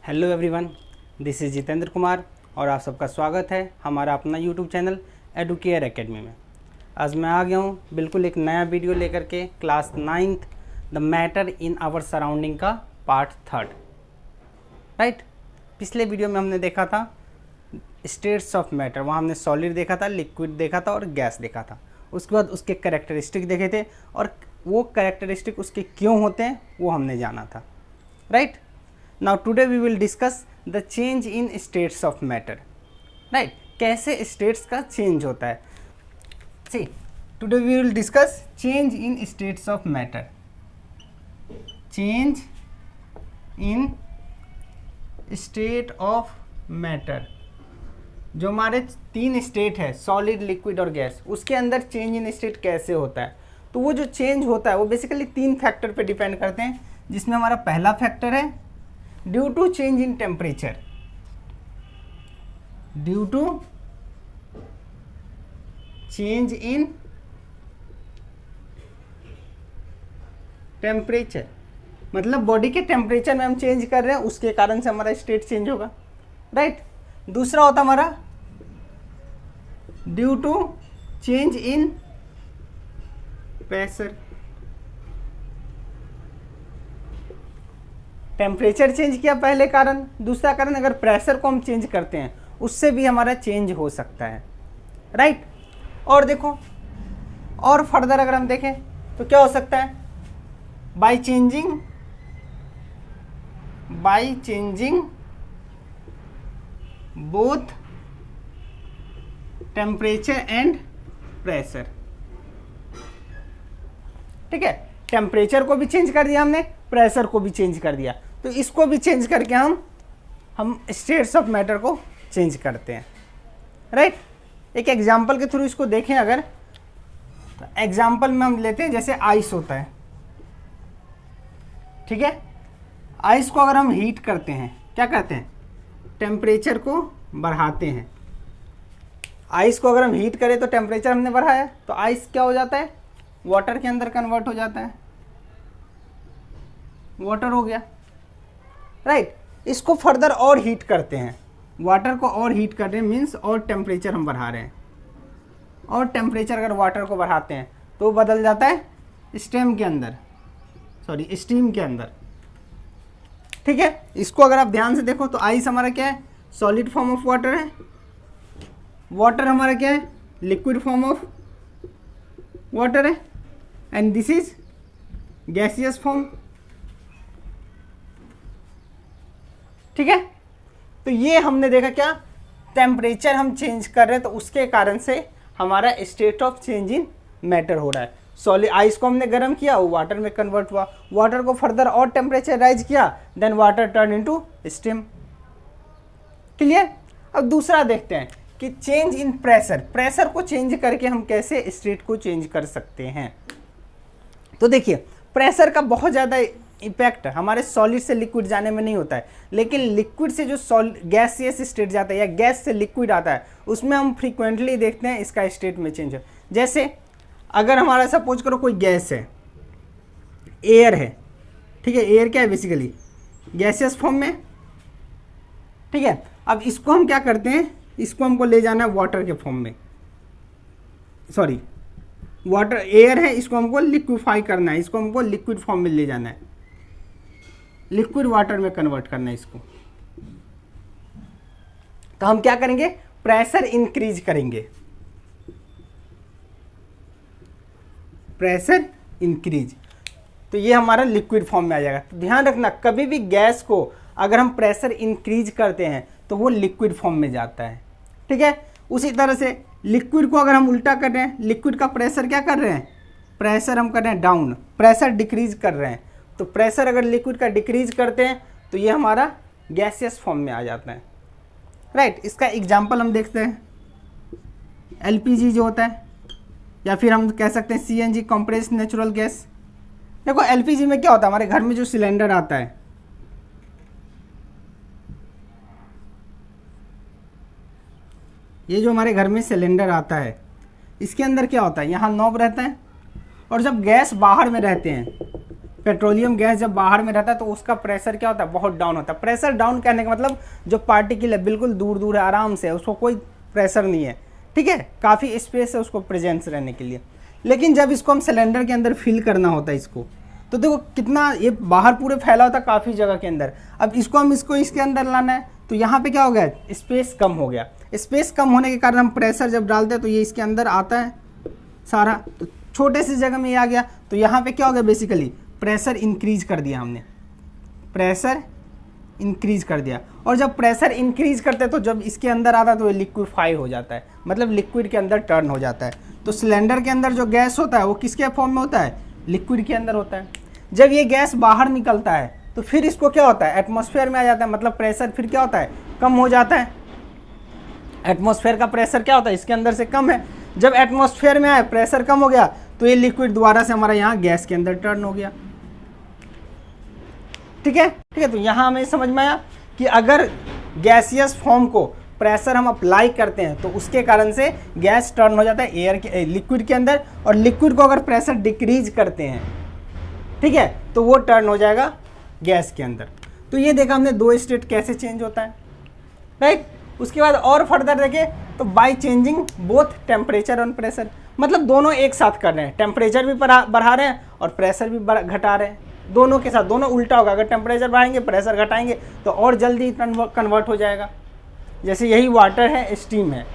Hello everyone, this is Jitendra Kumar और आप सबका स्वागत है हमारा अपना यूट्यूब चैनल एडुकेयर एकेडमी में। आज मैं आ गया हूँ बिल्कुल एक नया वीडियो लेकर के class 9th the matter in our surrounding का पार्ट 3। राइट, पिछले वीडियो में हमने देखा था स्टेट्स ऑफ मैटर। वहाँ हमने सॉलिड देखा था, लिक्विड देखा था और गैस देखा था। उसके बाद उसके कैरेक्टरिस्टिक देखे थे और वो कैरेक्टरिस्टिक उसके क्यों होते हैं वो हमने जाना था। Right, now today we will discuss the change in states of matter. Right, कैसे states का change होता है। See, today we will discuss change in states of matter. Change in state of matter, जो हमारे 3 स्टेट है solid, liquid और gas, उसके अंदर चेंज इन स्टेट कैसे होता है। तो वो जो चेंज होता है वो बेसिकली 3 फैक्टर पे डिपेंड करते हैं, जिसमें हमारा पहला फैक्टर है due to change in temperature. Due to change in temperature, मतलब बॉडी के टेम्परेचर में हम चेंज कर रहे हैं, उसके कारण से हमारा स्टेट चेंज होगा। राइट, दूसरा होता हमारा due to change in pressure. Temperature change किया पहले कारण, दूसरा कारण अगर प्रेशर को हम चेंज करते हैं उससे भी हमारा चेंज हो सकता है। राइट, और देखो और फर्दर अगर हम देखें तो क्या हो सकता है, by changing both temperature and pressure. ठीक है, टेम्परेचर को भी चेंज कर दिया हमने, प्रेशर को भी चेंज कर दिया, तो इसको भी चेंज करके हम स्टेट्स ऑफ मैटर को चेंज करते हैं। राइट, एक एग्जांपल के थ्रू इसको देखें अगर, तो एग्जांपल में हम लेते हैं जैसे आइस होता है। ठीक है, आइस को अगर हम हीट करते हैं, क्या करते हैं, टेम्परेचर को बढ़ाते हैं। आइस को अगर हम हीट करें तो टेम्परेचर हमने बढ़ाया, तो आइस क्या हो जाता है, वाटर के अंदर कन्वर्ट हो जाता है, वाटर हो गया। राइट, इसको फर्दर और हीट करते हैं, वाटर को और हीट कर रहे हैं, मीन्स और टेम्परेचर हम बढ़ा रहे हैं, और टेम्परेचर अगर वाटर को बढ़ाते हैं तो वो बदल जाता है स्टीम के अंदर। ठीक है, इसको अगर आप ध्यान से देखो तो आइस हमारा क्या है, सॉलिड फॉर्म ऑफ वाटर है, वाटर हमारा क्या है, लिक्विड फॉर्म ऑफ वाटर है, and this is gaseous form. ठीक है, तो ये हमने देखा क्या, टेम्परेचर हम चेंज कर रहे हैं तो उसके कारण से हमारा state of change in matter हो रहा है। सॉलिड आइस को हमने गर्म किया, वो वाटर में कन्वर्ट हुआ, वाटर को फर्दर और टेम्परेचर राइज किया, then water turn into steam. Clear. अब दूसरा देखते हैं कि चेंज इन प्रेशर, प्रेशर को चेंज करके हम कैसे स्टेट को चेंज कर सकते हैं। तो देखिए, प्रेशर का बहुत ज़्यादा इफेक्ट हमारे सॉलिड से लिक्विड जाने में नहीं होता है, लेकिन लिक्विड से जो गैसियस स्टेट जाता है या गैस से लिक्विड आता है, उसमें हम फ्रीक्वेंटली देखते हैं इसका स्टेट में चेंज हो। जैसे अगर हमारा सपोज करो कोई गैस है, एयर है। ठीक है, एयर क्या है, बेसिकली गैसियस फॉर्म में। ठीक है, अब इसको हम क्या करते हैं, इसको हमको ले जाना है वाटर के फॉर्म में, सॉरी वाटर एयर है, इसको हमको लिक्विफाई करना है, इसको हमको लिक्विड फॉर्म में ले जाना है, लिक्विड वाटर में कन्वर्ट करना है इसको। तो हम क्या करेंगे, प्रेशर इंक्रीज करेंगे, प्रेशर इंक्रीज, तो ये हमारा लिक्विड फॉर्म में आ जाएगा। तो ध्यान रखना, कभी भी गैस को अगर हम प्रेशर इंक्रीज करते हैं तो वो लिक्विड फॉर्म में जाता है। ठीक है, उसी तरह से लिक्विड को अगर हम उल्टा कर रहे हैं, लिक्विड का प्रेशर क्या कर रहे हैं, प्रेशर हम कर रहे हैं डाउन, प्रेशर डिक्रीज कर रहे हैं, तो प्रेशर अगर लिक्विड का डिक्रीज करते हैं तो ये हमारा गैसियस फॉर्म में आ जाता है। राइट, इसका एग्जांपल हम देखते हैं, एलपीजी जो होता है, या फिर हम कह सकते हैं सीएनजी, कंप्रेस्ड नेचुरल गैस। देखो एलपीजी में क्या होता है, हमारे घर में जो सिलेंडर आता है, ये जो हमारे घर में सिलेंडर आता है, इसके अंदर क्या होता है, यहाँ नॉब रहता है, और जब गैस बाहर में रहते हैं पेट्रोलियम गैस जब बाहर में रहता है तो उसका प्रेशर क्या होता है, बहुत डाउन होता है। प्रेशर डाउन कहने का मतलब जो पार्टिकल है बिल्कुल दूर दूर है, आराम से है, उसको कोई प्रेशर नहीं है, ठीक है, काफ़ी स्पेस है उसको प्रेजेंस रहने के लिए। लेकिन जब इसको हम सिलेंडर के अंदर फिल करना होता है इसको, तो देखो कितना ये बाहर पूरे फैला होता है काफ़ी जगह के अंदर। अब इसको इसके अंदर लाना है तो यहाँ पे क्या हो गया, स्पेस कम हो गया। स्पेस कम होने के कारण हम प्रेशर जब डालते हैं तो ये इसके अंदर आता है सारा, तो छोटे से जगह में ये आ गया। तो यहाँ पे क्या हो गया, बेसिकली प्रेशर इंक्रीज कर दिया हमने, प्रेशर इंक्रीज कर दिया। और जब प्रेशर इंक्रीज करते हैं तो जब इसके अंदर आता है तो ये लिक्विफाई हो जाता है, मतलब लिक्विड के अंदर टर्न हो जाता है। तो सिलेंडर के अंदर जो गैस होता है वो किसके फॉर्म में होता है, लिक्विड के अंदर होता है। जब ये गैस बाहर निकलता है तो फिर इसको क्या होता है, एटमॉस्फेयर में आ जाता है, मतलब प्रेशर फिर क्या होता है, कम हो जाता है। एटमॉस्फेयर का प्रेशर क्या होता है, इसके अंदर से कम है। जब एटमॉस्फेयर में आए, प्रेशर कम हो गया तो ये लिक्विड दोबारा से हमारा यहाँ गैस के अंदर टर्न हो गया। ठीक है, ठीक है। तो यहाँ हमें समझ में आया कि अगर गैसियस फॉर्म को प्रेशर हम अप्लाई करते हैं तो उसके कारण से गैस टर्न हो जाता है एयर के, लिक्विड के अंदर। और लिक्विड को अगर प्रेशर डिक्रीज करते हैं, ठीक है, तो वो टर्न हो जाएगा गैस के अंदर। तो ये देखा हमने दो स्टेट कैसे चेंज होता है, राइट। उसके बाद और फर्दर देखें तो बाय चेंजिंग बोथ टेम्परेचर और प्रेशर, मतलब दोनों एक साथ कर रहे हैं, टेम्परेचर भी बढ़ा रहे हैं और प्रेशर भी घटा रहे हैं, दोनों के साथ। दोनों उल्टा होगा, अगर टेम्परेचर बढ़ाएंगे प्रेशर घटाएंगे तो और जल्दी कन्वर्ट हो जाएगा। जैसे यही वाटर है, स्टीम है,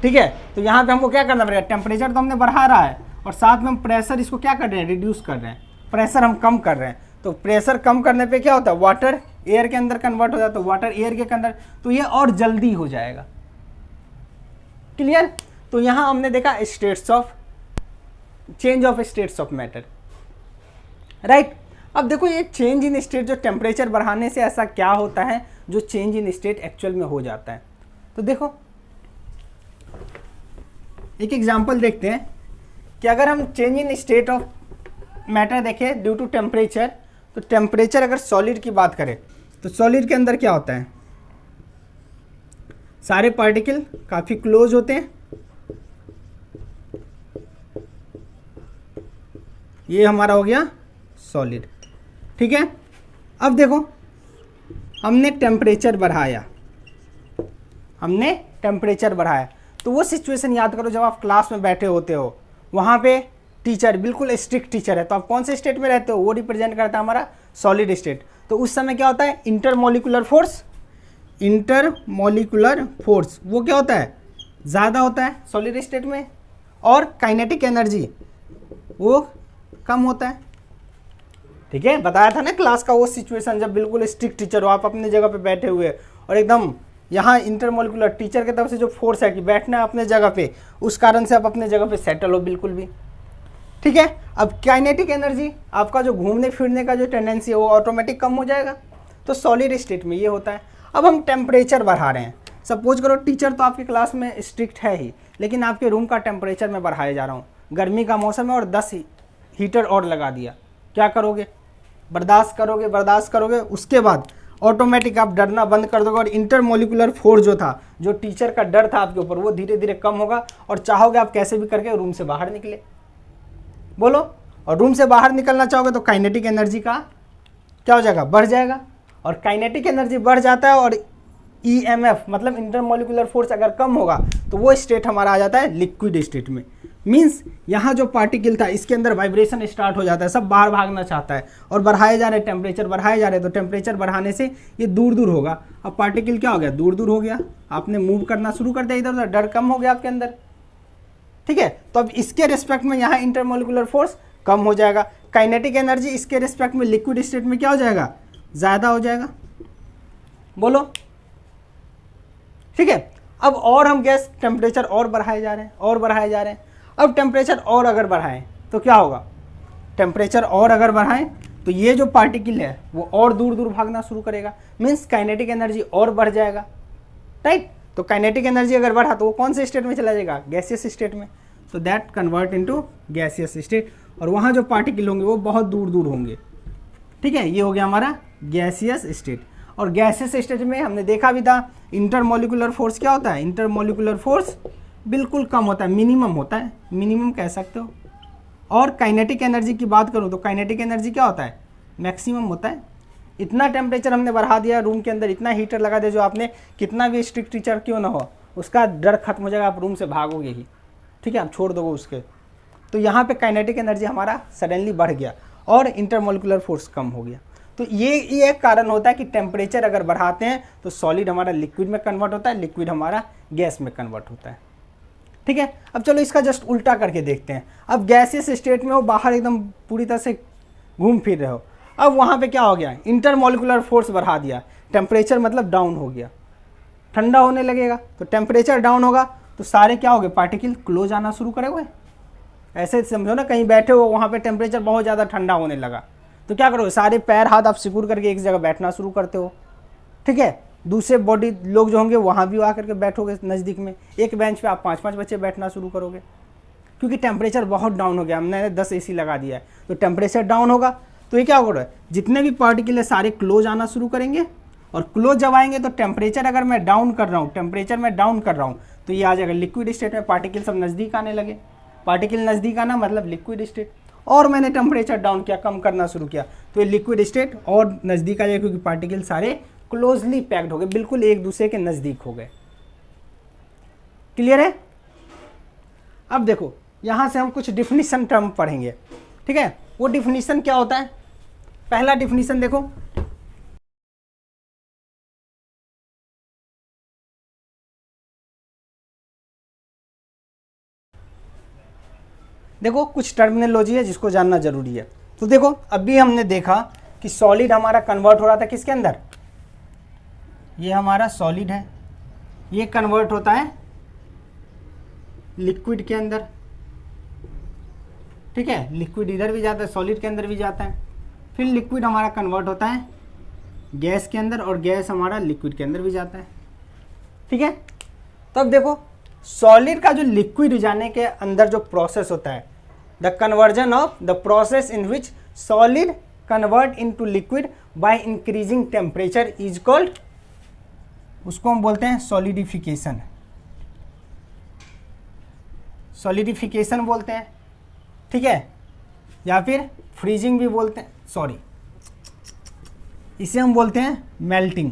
ठीक है। तो यहाँ पे हमको क्या करना पड़ेगा, टेम्परेचर तो हमने बढ़ा रहा है और साथ में हम प्रेशर इसको क्या कर रहे हैं, रिड्यूस कर रहे हैं, प्रेशर हम कम कर रहे हैं। तो प्रेशर कम करने पे क्या होता है, वाटर एयर के अंदर कन्वर्ट हो जाता है, तो वाटर एयर के अंदर, तो ये और जल्दी हो जाएगा। क्लियर। तो यहाँ हमने देखा states of change of states of matter, right. अब देखो ये चेंज इन स्टेट, जो टेम्परेचर बढ़ाने से ऐसा क्या होता है जो चेंज इन स्टेट एक्चुअल में हो जाता है। तो देखो एक एग्जांपल देखते हैं कि अगर हम change in state of matter देखें ड्यू टू टेम्परेचर, तो टेम्परेचर अगर सॉलिड की बात करें तो सॉलिड के अंदर क्या होता है, सारे पार्टिकल काफ़ी क्लोज होते हैं। ये हमारा हो गया सॉलिड, ठीक है। अब देखो हमने टेम्परेचर बढ़ाया, हमने टेम्परेचर बढ़ाया, तो वो सिचुएशन याद करो जब आप क्लास में बैठे होते हो, वहाँ पे टीचर बिल्कुल स्ट्रिक्ट टीचर है, तो आप कौन से स्टेट में रहते हो, वो रिप्रेजेंट करता है हमारा सॉलिड स्टेट। तो उस समय क्या होता है, इंटरमोलिकुलर फोर्स, इंटरमोलिकुलर फोर्स वो क्या होता है, ज़्यादा होता है सॉलिड स्टेट में, और काइनेटिक एनर्जी वो कम होता है। ठीक है, बताया था ना क्लास का वो सिचुएशन जब बिल्कुल स्ट्रिक्ट टीचर हो, आप अपने जगह पे बैठे हुए और एकदम यहाँ इंटरमोलिकुलर टीचर की तरफ से जो फोर्स है कि बैठना है अपने जगह पे, उस कारण से आप अपने जगह पे सेटल हो बिल्कुल भी। ठीक है, अब काइनेटिक एनर्जी, आपका जो घूमने फिरने का जो टेंडेंसी है वो ऑटोमेटिक कम हो जाएगा। तो सॉलिड स्टेट में ये होता है। अब हम टेम्परेचर बढ़ा रहे हैं, सपोज करो टीचर तो आपके क्लास में स्ट्रिक्ट है ही, लेकिन आपके रूम का टेम्परेचर मैं बढ़ाया जा रहा हूँ, गर्मी का मौसम है और 10 हीटर और लगा दिया, क्या करोगे, बर्दाश्त करोगे, बर्दाश्त करोगे। उसके बाद ऑटोमेटिक आप डरना बंद कर दोगे और इंटरमोलिकुलर फोर्स जो था, जो टीचर का डर था आपके ऊपर, वो धीरे धीरे कम होगा और चाहोगे आप कैसे भी करके रूम से बाहर निकले, बोलो। और रूम से बाहर निकलना चाहोगे तो काइनेटिक एनर्जी का क्या हो जाएगा, बढ़ जाएगा। और काइनेटिक एनर्जी बढ़ जाता है और ईएमएफ मतलब इंटरमोलिकुलर फोर्स अगर कम होगा तो वो स्टेट हमारा आ जाता है लिक्विड स्टेट में। मीन्स यहाँ जो पार्टिकल था इसके अंदर वाइब्रेशन स्टार्ट हो जाता है, सब बाहर भागना चाहता है और बढ़ाए जा रहे, टेम्परेचर बढ़ाए जा रहे, तो टेम्परेचर बढ़ाने से ये दूर दूर होगा। अब पार्टिकल क्या हो गया, दूर दूर हो गया, आपने मूव करना शुरू कर दिया इधर उधर, डर कम हो गया आपके अंदर। ठीक है, तो अब इसके रिस्पेक्ट में यहाँ इंटरमोलिकुलर फोर्स कम हो जाएगा, काइनेटिक एनर्जी इसके रिस्पेक्ट में लिक्विड स्टेट में क्या हो जाएगा, ज़्यादा हो जाएगा, बोलो। ठीक है, अब और हम गैस टेम्परेचर और बढ़ाए जा रहे हैं और बढ़ाए जा रहे हैं। अब टेम्परेचर और अगर बढ़ाएं तो क्या होगा, टेम्परेचर और अगर बढ़ाएं तो ये जो पार्टिकल है वो और दूर दूर भागना शुरू करेगा, मीन्स काइनेटिक एनर्जी और बढ़ जाएगा, राइट। तो काइनेटिक एनर्जी अगर बढ़ा तो वो कौन से स्टेट में चला जाएगा, गैसियस स्टेट में। तो that convert into gaseous state, और वहाँ जो पार्टिकल होंगे वो बहुत दूर दूर होंगे। ठीक है, ये हो गया हमारा गैसियस स्टेट। और गैसियस स्टेट में हमने देखा भी था इंटरमोलिकुलर फोर्स क्या होता है, इंटरमोलिकुलर फोर्स बिल्कुल कम होता है, मिनिमम होता है, मिनिमम कह सकते हो। और काइनेटिक एनर्जी की बात करूँ तो काइनेटिक एनर्जी क्या होता है, मैक्सिमम होता है। इतना टेम्परेचर हमने बढ़ा दिया रूम के अंदर, इतना हीटर लगा दिया, जो आपने कितना भी स्ट्रिक्ट टीचर क्यों ना हो, उसका डर खत्म हो जाएगा, आप रूम से भागोगे ही, ठीक है, आप छोड़ दोगे उसके। तो यहाँ पे काइनेटिक एनर्जी हमारा सडनली बढ़ गया और इंटरमोलिकुलर फोर्स कम हो गया। तो ये एक कारण होता है कि टेम्परेचर अगर बढ़ाते हैं तो सॉलिड हमारा लिक्विड में कन्वर्ट होता है, लिक्विड हमारा गैस में कन्वर्ट होता है, ठीक है। अब चलो इसका जस्ट उल्टा करके देखते हैं। अब गैसियस स्टेट में हो, बाहर एकदम पूरी तरह से घूम फिर रहे हो, अब वहाँ पे क्या हो गया, इंटरमोलिकुलर फोर्स बढ़ा दिया, टेम्परेचर मतलब डाउन हो गया, ठंडा होने लगेगा। तो टेम्परेचर डाउन होगा तो सारे क्या हो गए, पार्टिकल क्लोज आना शुरू करे हुए। ऐसे समझो ना, कहीं बैठे हो, वहाँ पे टेम्परेचर बहुत ज़्यादा ठंडा होने लगा, तो क्या करोगे, सारे पैर हाथ आप सिकुड़ करके एक जगह बैठना शुरू करते हो, ठीक है। दूसरे बॉडी लोग जो होंगे वहाँ भी आकर के बैठोगे नज़दीक में, एक बेंच पे आप 5-5 बच्चे बैठना शुरू करोगे, क्योंकि टेम्परेचर बहुत डाउन हो गया, हमने 10 AC लगा दिया है, तो टेम्परेचर डाउन होगा तो ये क्या होगा, जितने भी पार्टिकल है सारे क्लोज आना शुरू करेंगे, और क्लोज जब आएंगे तो टेम्परेचर अगर मैं डाउन कर रहा हूँ, टेम्परेचर मैं डाउन कर रहा हूँ, तो ये आ जाएगा लिक्विड स्टेट में, पार्टिकल सब नज़दीक आने लगे, पार्टिकल नज़दीक आना मतलब लिक्विड स्टेट, और मैंने टेम्परेचर डाउन किया, कम करना शुरू किया, तो ये लिक्विड स्टेट और नज़दीक आ जाएगा, क्योंकि पार्टिकल सारे क्लोजली पैक्ड हो गए, बिल्कुल एक दूसरे के नज़दीक हो गए। क्लियर है। अब देखो यहाँ से हम कुछ डिफिनीशन टर्म पढ़ेंगे, ठीक है। वो डिफिनीशन क्या होता है, पहला डिफिनीशन देखो, देखो कुछ टर्मिनोलॉजी है जिसको जानना जरूरी है। तो देखो अभी हमने देखा कि सॉलिड हमारा कन्वर्ट हो रहा था किसके अंदर, ये हमारा सॉलिड है, ये कन्वर्ट होता है लिक्विड के अंदर, ठीक है, लिक्विड इधर भी जाता है, सॉलिड के अंदर भी जाता है, फिर लिक्विड हमारा कन्वर्ट होता है गैस के अंदर, और गैस हमारा लिक्विड के अंदर भी जाता है, ठीक है। तो अब देखो सॉलिड का जो लिक्विड जाने के अंदर जो प्रोसेस होता है, the conversion of the process in which solid convert into liquid by increasing temperature is called, उसको हम बोलते हैं सॉलिडिफिकेशन, सॉलिडिफिकेशन बोलते हैं, ठीक है, या फिर फ्रीजिंग भी बोलते हैं, सॉरी इसे हम बोलते हैं मेल्टिंग,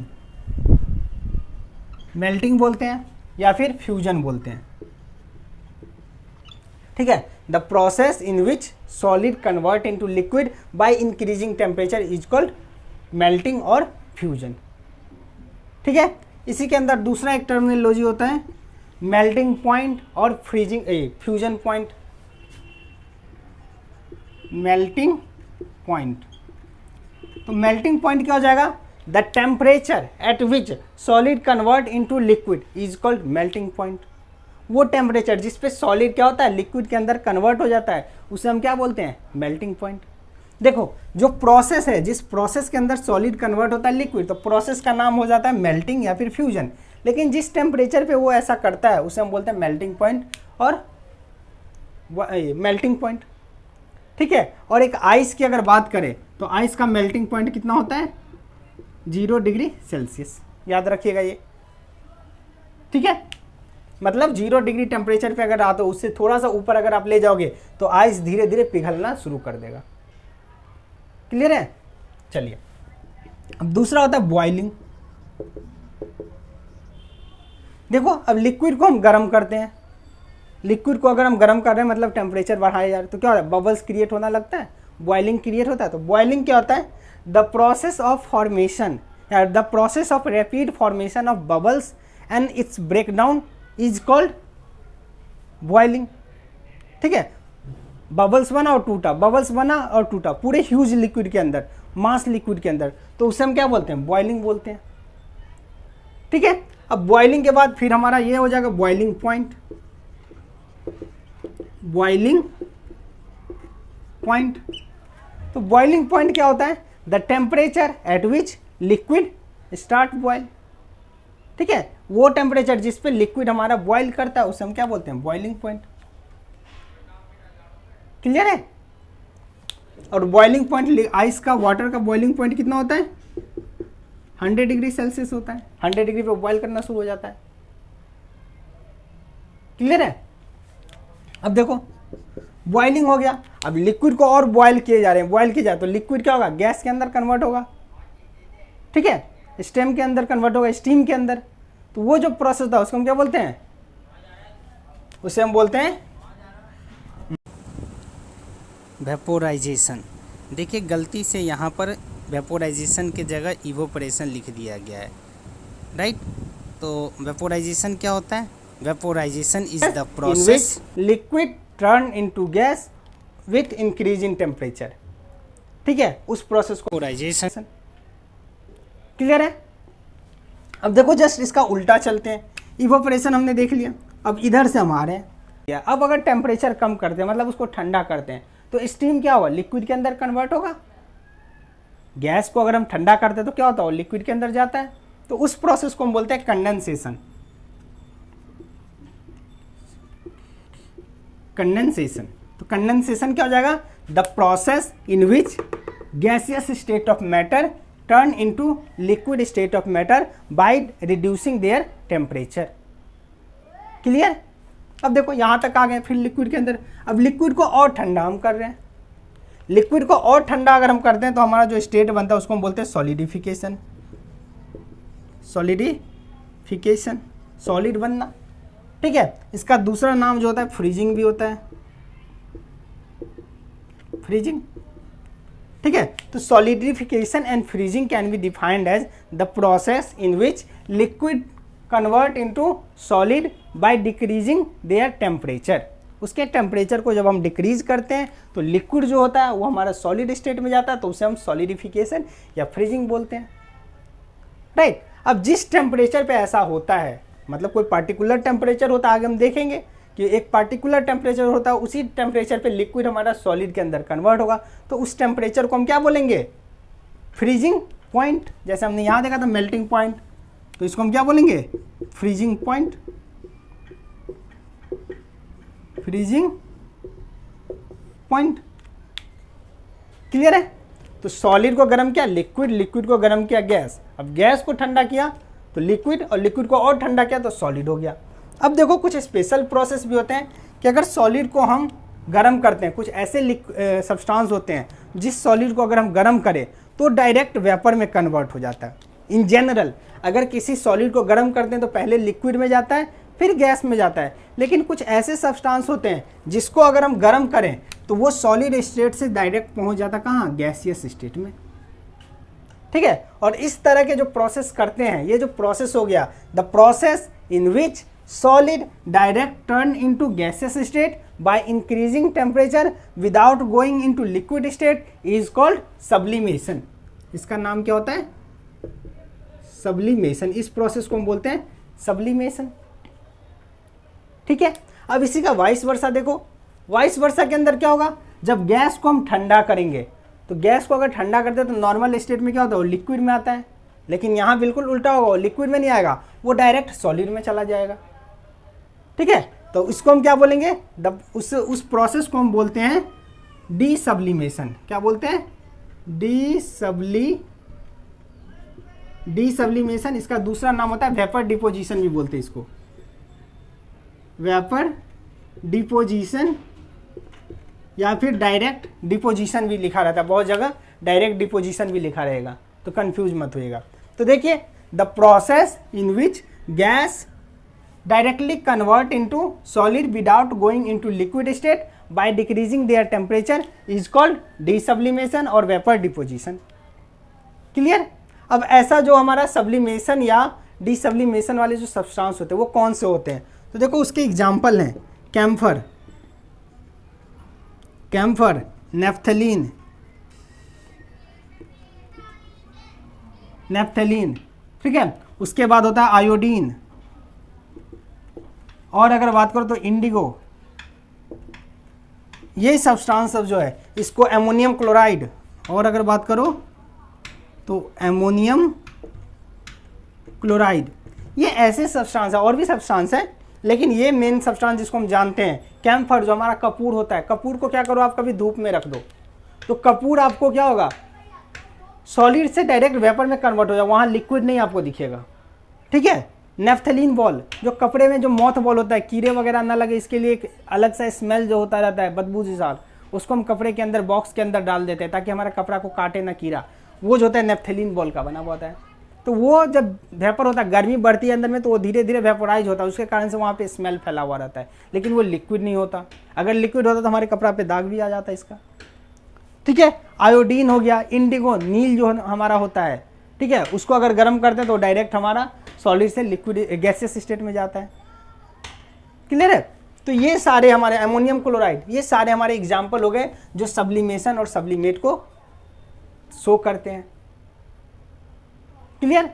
मेल्टिंग बोलते हैं, या फिर फ्यूजन बोलते हैं, ठीक है। The process in which solid convert into liquid by increasing temperature is called melting और फ्यूजन, ठीक है। इसी के अंदर दूसरा एक टर्मिनोलॉजी होता है मेल्टिंग पॉइंट और freezing fusion point, melting point. तो मेल्टिंग पॉइंट क्या हो जाएगा, the temperature at which solid convert into liquid is called melting point. वो टेम्परेचर जिस पे सॉलिड क्या होता है, लिक्विड के अंदर कन्वर्ट हो जाता है, उसे हम क्या बोलते हैं, मेल्टिंग पॉइंट। देखो जो प्रोसेस है, जिस प्रोसेस के अंदर सॉलिड कन्वर्ट होता है लिक्विड, तो प्रोसेस का नाम हो जाता है मेल्टिंग या फिर फ्यूजन, लेकिन जिस टेम्परेचर पे वो ऐसा करता है उसे हम बोलते हैं मेल्टिंग पॉइंट और मेल्टिंग पॉइंट, ठीक है। और एक आइस की अगर बात करें तो आइस का मेल्टिंग पॉइंट कितना होता है, 0 डिग्री सेल्सियस, याद रखिएगा ये, ठीक है। मतलब 0 डिग्री टेम्परेचर पे अगर आते हो, उससे थोड़ा सा ऊपर अगर आप ले जाओगे तो आइस धीरे धीरे पिघलना शुरू कर देगा। क्लियर है। चलिए अब दूसरा होता है बॉइलिंग। देखो अब लिक्विड को हम गर्म करते हैं, लिक्विड को अगर हम गर्म कर रहे हैं मतलब टेम्परेचर बढ़ाया जा रहा है, तो क्या हो रहा है, बबल्स क्रिएट होना लगता है, बॉइलिंग क्रिएट होता है। तो बॉइलिंग क्या होता है, द प्रोसेस ऑफ फॉर्मेशन या the process of rapid formation of bubbles and it's breakdown is called boiling, ठीक है। बबल्स बना और टूटा, बबल्स बना और टूटा, पूरे ह्यूज लिक्विड के अंदर, मास लिक्विड के अंदर, तो उसे हम क्या बोलते हैं, बॉइलिंग बोलते हैं, ठीक है। अब बॉइलिंग के बाद फिर हमारा ये हो जाएगा बॉइलिंग पॉइंट, बॉइलिंग पॉइंट। तो बॉइलिंग पॉइंट क्या होता है, the temperature at which liquid start boil, ठीक है। वो टेम्परेचर जिस पे लिक्विड हमारा बॉयल करता है उसे हम क्या बोलते हैं, बॉइलिंग पॉइंट। क्लियर है। और बॉइलिंग पॉइंट आइस का, वाटर का बॉइलिंग पॉइंट कितना होता है, 100 डिग्री सेल्सियस होता है, 100 डिग्री पे बॉयल करना शुरू हो जाता है। क्लियर है। अब देखो बॉइलिंग हो गया। अब लिक्विड को और बॉयल किए जा रहे हैं, बॉयल किया जाए तो लिक्विड क्या होगा, गैस के अंदर कन्वर्ट होगा, ठीक है, स्टेम के अंदर कन्वर्ट होगा, स्टीम के अंदर। तो वो जो प्रोसेस था उसको हम क्या बोलते हैं, उसे हम बोलते हैं वेपोराइजेशन। देखिए गलती से यहाँ पर वेपोराइजेशन की जगह इवोपरेशन लिख दिया गया है, राइट। तो वेपोराइजेशन क्या होता है, vaporisation is the process liquid turn into gas with increase in temperature, ठीक है, उस प्रोसेस को वेपोराइजेशन। क्लियर है। अब देखो जस्ट इसका उल्टा चलते हैं, इवोपरेशन हमने देख लिया, अब इधर से हम आ रहे हैं। अब अगर टेम्परेचर कम करते हैं, मतलब उसको ठंडा करते हैं, तो स्टीम क्या होगा, लिक्विड के अंदर कन्वर्ट होगा। गैस को अगर हम ठंडा करते हैं तो क्या होता है, लिक्विड के अंदर जाता है। तो उस प्रोसेस को हम बोलते हैं कंडेंसेशन। कंडेंसेशन, तो कंडेंसेशन क्या हो जाएगा, the process in which gaseous state of matter turn into liquid state of matter by reducing there temperature. Clear. अब देखो यहां तक आ गए, फिर लिक्विड के अंदर, अब लिक्विड को और ठंडा हम कर रहे हैं। लिक्विड को और ठंडा अगर हम करते हैं तो हमारा जो स्टेट बनता है उसको हम बोलते हैं सॉलिडिफिकेशन। सॉलिडिफिकेशन, सॉलिड बनना, ठीक है। इसका दूसरा नाम जो होता है फ्रीजिंग भी होता है, फ्रीजिंग, ठीक है। तो solidification and freezing can be defined as the process in which liquid convert into solid by decreasing their temperature. उसके टेम्परेचर को जब हम डिक्रीज करते हैं तो लिक्विड जो होता है वो हमारा सॉलिड स्टेट में जाता है, तो उसे हम सॉलिडिफिकेशन या फ्रीजिंग बोलते हैं, राइट। अब जिस टेम्परेचर पे ऐसा होता है, मतलब कोई पार्टिकुलर टेम्परेचर होता है, आगे हम देखेंगे कि एक पार्टिकुलर टेम्परेचर होता है, उसी टेम्परेचर पे लिक्विड हमारा सॉलिड के अंदर कन्वर्ट होगा, तो उस टेम्परेचर को हम क्या बोलेंगे, फ्रीजिंग पॉइंट। जैसे हमने यहाँ देखा था मेल्टिंग पॉइंट, तो इसको हम क्या बोलेंगे, freezing point, freezing point. Clear है। तो सॉलिड को गर्म किया लिक्विड, लिक्विड को गर्म किया गैस, अब गैस को ठंडा किया तो लिक्विड, और लिक्विड को और ठंडा किया तो सॉलिड हो गया। अब देखो कुछ स्पेशल प्रोसेस भी होते हैं कि अगर सॉलिड को हम गर्म करते हैं, कुछ ऐसे सब्सटेंस होते हैं जिस सॉलिड को अगर हम गर्म करें तो डायरेक्ट वेपर में कन्वर्ट हो जाता है। इन जनरल अगर किसी सॉलिड को गर्म करते हैं तो पहले लिक्विड में जाता है, फिर गैस में जाता है। लेकिन कुछ ऐसे सब्सटेंस होते हैं जिसको अगर हम गर्म करें तो वो सॉलिड स्टेट से डायरेक्ट पहुंच जाता कहाँ, गैसियस स्टेट में, ठीक है। और इस तरह के जो प्रोसेस करते हैं, ये जो प्रोसेस हो गया, the process in which solid direct turn into gaseous state by increasing temperature without going into liquid state is called sublimation. इसका नाम क्या होता है, सब्लिमेशन। इस प्रोसेस को हम बोलते हैं सब्लिमेशन, ठीक है। अब इसी का वाइस वर्सा देखो, वाइस वर्सा के अंदर क्या होगा, जब गैस को हम ठंडा करेंगे तो गैस को अगर ठंडा करते हैं तो नॉर्मल स्टेट में क्या होता है, वो लिक्विड में आता है। लेकिन यहाँ बिल्कुल उल्टा होगा, वो लिक्विड में नहीं आएगा, वो डायरेक्ट सॉलिड में चला जाएगा, ठीक है। तो इसको हम क्या बोलेंगे, उस प्रोसेस को हम बोलते हैं डीसब्लिमेशन। क्या बोलते हैं, डीसब्लिमेशन। इसका दूसरा नाम होता है वेपर डिपोजिशन भी बोलते हैं इसको, वेपर डिपोजिशन, या फिर डायरेक्ट डिपोजिशन भी लिखा रहता है, बहुत जगह डायरेक्ट डिपोजिशन भी लिखा रहेगा, तो कंफ्यूज मत होइएगा। तो देखिए, the process in which gas directly convert into solid without going into liquid state by decreasing their temperature is called desublimation और वेपर डिपोजिशन। क्लियर। अब ऐसा जो हमारा सब्लिमेशन या डीसब्लिमेशन वाले जो सब्सटेंस होते हैं वो कौन से होते हैं, तो देखो उसके एग्जाम्पल हैं कैम्फर, कैम्फर, नेफ्थलीन, नेफ्थलीन, ठीक है। उसके बाद होता है आयोडीन, और अगर बात करो तो इंडिगो। ये सब्सटेंस सब जो है इसको एमोनियम क्लोराइड, और अगर बात करो तो एमोनियम क्लोराइड। ये ऐसे सब्सटेंस है, और भी सब्सटेंस है, लेकिन ये मेन सब्सटेंस जिसको हम जानते हैं कैम्फर, जो हमारा कपूर होता है। कपूर को क्या करो आप, कभी धूप में रख दो तो कपूर आपको क्या होगा, सॉलिड से डायरेक्ट वेपर में कन्वर्ट हो जाएगा, वहाँ लिक्विड नहीं आपको दिखेगा, ठीक है। नेफ्थलीन बॉल, जो कपड़े में जो मॉथ बॉल होता है, कीड़े वगैरह ना लगे इसके लिए एक अलग सा स्मेल जो होता रहता है बदबूदार, उसको हम कपड़े के अंदर बॉक्स के अंदर डाल देते हैं ताकि हमारा कपड़ा को काटे ना कीड़ा, वो जो होता है नेफ्थलीन बॉल का बना हुआ होता है। तो वो जब वेपर होता है, गर्मी बढ़ती है अंदर में, तो वो धीरे धीरे वेपोराइज होता है, उसके कारण से वहाँ पे स्मेल फैला हुआ रहता है, लेकिन वो लिक्विड नहीं होता। अगर लिक्विड होता तो हमारे कपड़ा पे दाग भी आ जाता है इसका। ठीक है, आयोडीन हो गया, इंडिगो नील जो हमारा होता है, ठीक है, उसको अगर गर्म करते हैं तो डायरेक्ट हमारा सॉलिड से लिक्विड गैसियस स्टेट में जाता है। क्लियर है? तो ये सारे हमारे अमोनियम क्लोराइड, ये सारे हमारे एग्जाम्पल हो गए जो सब्लिमेशन और सब्लिमेट को शो करते हैं। क्लियर?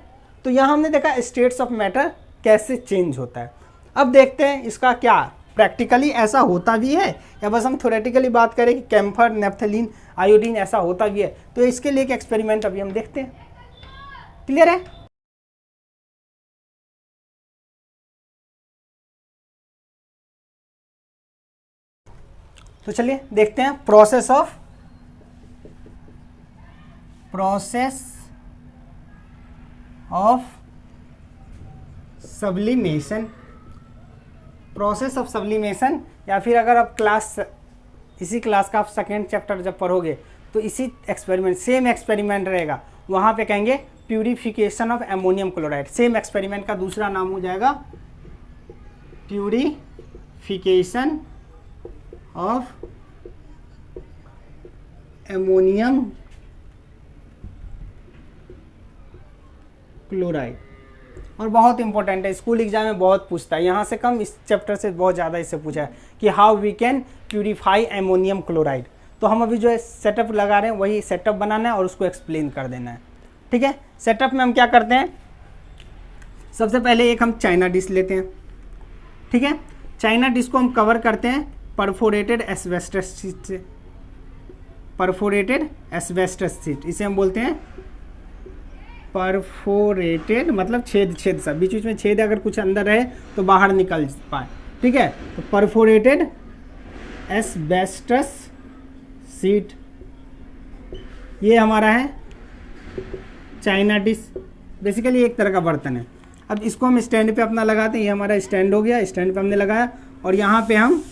तो यहां हमने देखा स्टेट्स ऑफ मैटर कैसे चेंज होता है। अब देखते हैं इसका क्या प्रैक्टिकली ऐसा होता भी है या बस हम थ्योरेटिकली बात करें कि कैम्फर, नेफ्थलीन, आयोडीन ऐसा होता भी है। तो इसके लिए एक एक्सपेरिमेंट अभी हम देखते हैं। क्लियर है? तो चलिए देखते हैं process of sublimation. Process of sublimation, या फिर अगर आप इसी क्लास का आप सेकेंड चैप्टर जब पढ़ोगे तो इसी एक्सपेरिमेंट, सेम एक्सपेरिमेंट रहेगा, वहाँ पे कहेंगे purification of ammonium chloride. Same experiment का दूसरा नाम हो जाएगा प्यूरिफिकेशन ऑफ एमोनियम क्लोराइड। और बहुत इंपॉर्टेंट है, स्कूल एग्जाम में बहुत पूछता है, यहाँ से कम इस चैप्टर से बहुत ज़्यादा इससे पूछा है कि how we can purify ammonium chloride. तो हम अभी जो है सेटअप लगा रहे हैं, वही सेटअप बनाना है और उसको एक्सप्लेन कर देना है। ठीक है, सेटअप में हम क्या करते हैं, सबसे पहले एक हम चाइना डिश लेते हैं। ठीक है, चाइना डिश को हम कवर करते हैं परफोरेटेड एस्बेस्टस शीट से। परफोरेटेड एस्बेस्टस शीट, इसे हम बोलते हैं परफोरेटेड, मतलब छेद छेद सा, बीच बीच में छेद अगर कुछ अंदर रहे तो बाहर निकल पाए। ठीक है, तो परफोरेटेड एस्बेस्टस शीट ये हमारा है चाइना डिश। बेसिकली एक तरह का बर्तन है। अब इसको हम स्टैंड पे अपना लगाते हैं, ये हमारा स्टैंड हो गया, स्टैंड पे हमने लगाया और यहाँ पे हम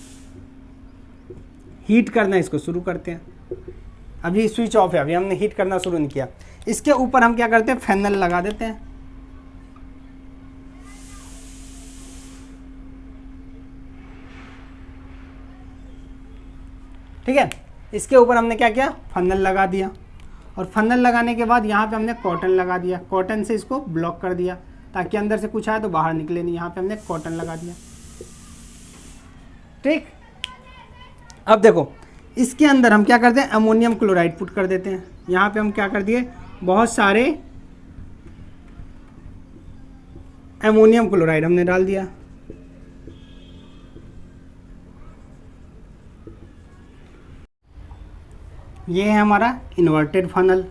हीट करना इसको शुरू करते हैं। अभी स्विच ऑफ है, अभी हमने हीट करना शुरू नहीं किया। इसके ऊपर हम क्या करते हैं, फेनल लगा देते हैं। ठीक है, इसके ऊपर हमने क्या किया, फनल लगा दिया और फनल लगाने के बाद यहाँ पे हमने कॉटन लगा दिया। कॉटन से इसको ब्लॉक कर दिया ताकि अंदर से कुछ आए तो बाहर निकले नहीं। यहाँ पे हमने कॉटन लगा दिया। ठीक, अब देखो इसके अंदर हम क्या करते हैं, अमोनियम क्लोराइड पुट कर देते हैं। यहाँ पे हम क्या कर दिए, बहुत सारे अमोनियम क्लोराइड हमने डाल दिया। ये है हमारा इन्वर्टेड फनल,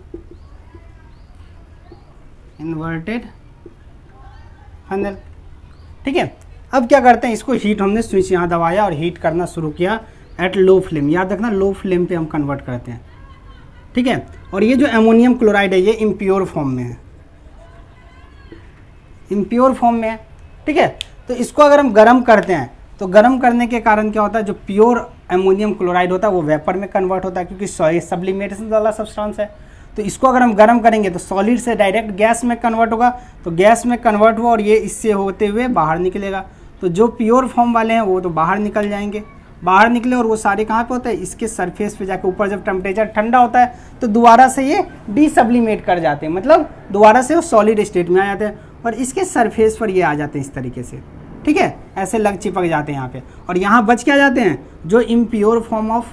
इन्वर्टेड फनल। ठीक है, अब क्या करते हैं, इसको हीट, हमने स्विच यहाँ दबाया और हीट करना शुरू किया एट लो फ्लेम। याद रखना लो फ्लेम पे हम कन्वर्ट करते हैं। ठीक है, और ये जो अमोनियम क्लोराइड है ये इम्प्योर फॉर्म में है, इम्प्योर फॉर्म में है। ठीक है, तो इसको अगर हम गर्म करते हैं तो गर्म करने के कारण क्या होता है, जो प्योर अमोनियम क्लोराइड होता है वो वेपर में कन्वर्ट होता है, क्योंकि सब्लिमेशन वाला सब्सटेंस है। तो इसको अगर हम गर्म करेंगे तो सॉलिड से डायरेक्ट गैस में कन्वर्ट होगा, तो गैस में कन्वर्ट हुआ और ये इससे होते हुए बाहर निकलेगा। तो जो प्योर फॉर्म वाले हैं वो तो बाहर निकल जाएंगे, बाहर निकले और वो सारे कहाँ पे होते हैं, इसके सरफेस पे जाके ऊपर जब टेम्परेचर ठंडा होता है तो दोबारा से ये डीसब्लिमेट कर जाते हैं, मतलब दोबारा से वो सॉलिड स्टेट में आ जाते हैं और इसके सरफेस पर ये आ जाते हैं इस तरीके से। ठीक है, ऐसे लग चिपक जाते हैं यहाँ पे, और यहाँ बच क्या जाते हैं, जो इम्प्योर फॉर्म ऑफ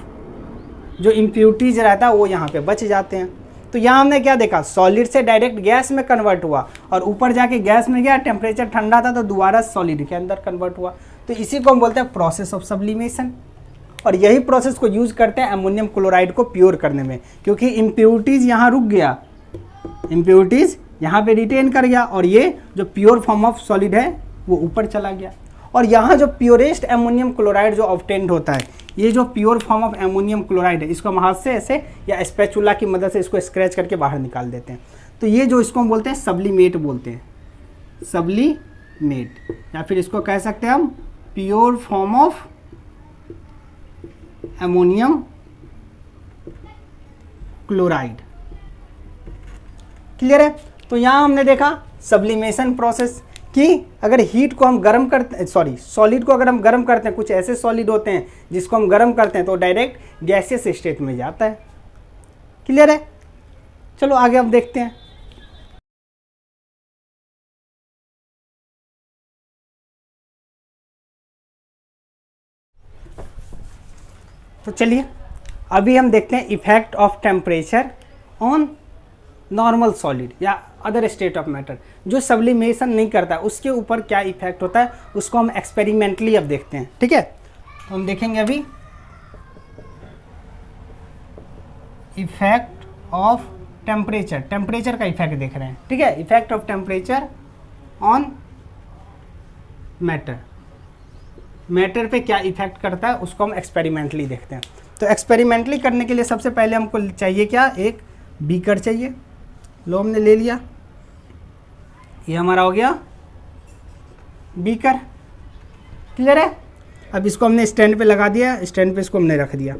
जो इम्प्योरिटीज रहता है वो यहाँ पे बच जाते हैं। तो यहाँ हमने क्या देखा, सॉलिड से डायरेक्ट गैस में कन्वर्ट हुआ और ऊपर जाके गैस में गया, टेम्परेचर ठंडा था तो दोबारा सॉलिड के अंदर कन्वर्ट हुआ। तो इसी को हम बोलते हैं प्रोसेस ऑफ सब्लिमेशन। और यही प्रोसेस को यूज करते हैं अमोनियम क्लोराइड को प्योर करने में, क्योंकि इम्प्योरिटीज यहाँ रुक गया, इम्प्योरिटीज यहाँ पे रिटेन कर गया और ये जो प्योर फॉर्म ऑफ सॉलिड है वो ऊपर चला गया। और यहाँ जो प्योरेस्ट अमोनियम क्लोराइड जो ऑब्टेन्ड होता है, ये जो pure form of ammonium chloride है, इसको हम हाथ से ऐसे या स्पैचुला की मदद से इसको स्क्रैच करके बाहर निकाल देते हैं। तो ये जो इसको हम बोलते हैं सब्लिमेट बोलते हैं, सब्लिमेट। मेड, या फिर इसको कह सकते हैं हम pure form of ammonium chloride. Clear है? तो यहाँ हमने देखा सब्लिमेशन प्रोसेस कि अगर हीट को हम गर्म करते, सॉलिड को अगर हम गर्म करते हैं, कुछ ऐसे सॉलिड होते हैं जिसको हम गर्म करते हैं तो डायरेक्ट गैसियस स्टेट में जाता है। क्लियर है? चलो आगे अब देखते हैं। तो चलिए अभी हम देखते हैं effect of temperature on normal solid या अदर स्टेट ऑफ मैटर। जो सब्लिमेशन नहीं करता उसके ऊपर क्या इफेक्ट होता है उसको हम एक्सपेरिमेंटली अब देखते हैं। ठीक है, तो हम देखेंगे अभी इफेक्ट ऑफ टेम्परेचर, टेम्परेचर का इफेक्ट देख रहे हैं। ठीक है, effect of temperature on matter, matter पे क्या इफेक्ट करता है उसको हम एक्सपेरिमेंटली देखते हैं। तो एक्सपेरिमेंटली करने के लिए सबसे पहले हमको चाहिए क्या, एक बीकर चाहिए। लो हमने ले लिया, ये हमारा हो गया बीकर। क्लियर है? अब इसको हमने स्टैंड पे लगा दिया, स्टैंड पे इसको हमने रख दिया।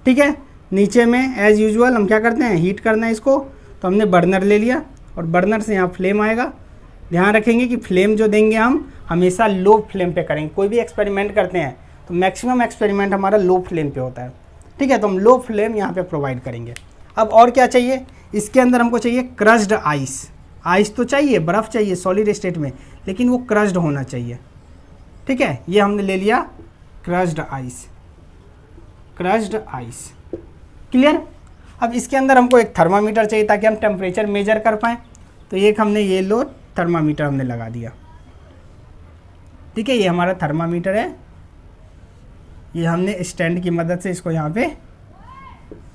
ठीक है, नीचे में एज यूजुअल हम क्या करते हैं, हीट करना है इसको। तो हमने बर्नर ले लिया और बर्नर से यहाँ फ्लेम आएगा। ध्यान रखेंगे कि फ्लेम जो देंगे हम हमेशा लो फ्लेम पे करेंगे। कोई भी एक्सपेरिमेंट करते हैं तो मैक्सिमम एक्सपेरिमेंट हमारा लो फ्लेम पे होता है। ठीक है, तो हम लो फ्लेम यहाँ पे प्रोवाइड करेंगे। अब और क्या चाहिए, इसके अंदर हमको चाहिए क्रश्ड आइस। आइस तो चाहिए, बर्फ़ चाहिए सॉलिड स्टेट में, लेकिन वो क्रश्ड होना चाहिए। ठीक है, ये हमने ले लिया crushed ice, crushed ice. Clear? अब इसके अंदर हमको एक थर्मामीटर चाहिए ताकि हम टेम्परेचर मेजर कर पाएँ। तो एक हमने ये लो थर्मामीटर हमने लगा दिया। ठीक है, ये हमारा थर्मामीटर है। ये हमने स्टैंड की मदद से इसको यहाँ पे